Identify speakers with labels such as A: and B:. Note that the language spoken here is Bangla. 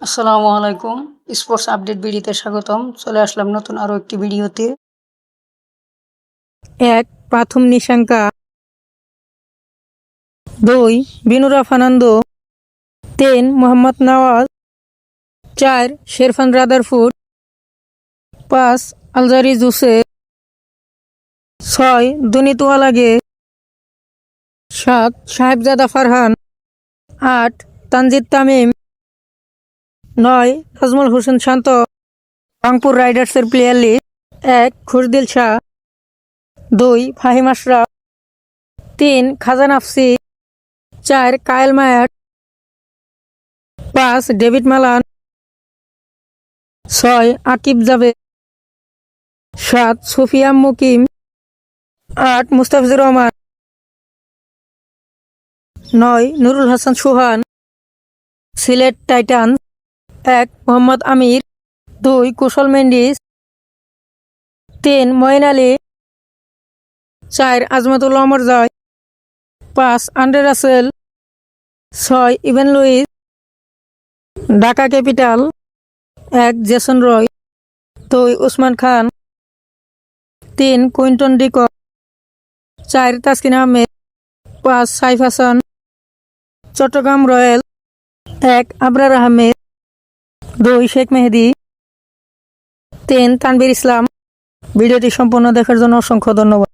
A: আসসালামু আলাইকুম। স্পোর্টস আপডেট ভিডিওতে স্বাগতম। চলে আসলাম নতুন আরও একটি ভিডিওতে।
B: ১. Pathum Nissanka ২. Binura Fernando ৩. Mohammad Nawaz ৪. Sherfane Rutherford ৫. Alzarri Joseph ৬. Dunith Wellalage ৭. Sahibzada Farhan ৮. Tanzid Tamim ৯. Najmul Hossain Shanto. Rangpur রাইডার্সের প্লেয়ার লিস্ট: ১. খুশদিল শাহ ২. ফাহিম আশরাফ ৩. খাজান আফসি ৪. কায়েল মায়াট ৫. David Malan ৬. Akif Javed ৭. Sufiyan Muqeem ৮. Mustafizur Rahman ৯. Nurul Hasan Sohan Sylhet Titans ১. Mohammad Amir ২. কুশল Mendis ৩. Moeen Ali ৪. Azmatullah Omarzai ৫. Andre Russell ৬. Evin Lewis Dhaka capital ১. Jason Roy ২. Usman Khan ৩. Quinton de Kock ৪. Taskin Ahmed ৫. Saif Hassan Chattogram royal ১. Abrar Ahmed ২. Sheikh Mehedi ৩. Tanvir Islam. ভিডিওটি সম্পূর্ণ দেখার জন্য অসংখ্য ধন্যবাদ।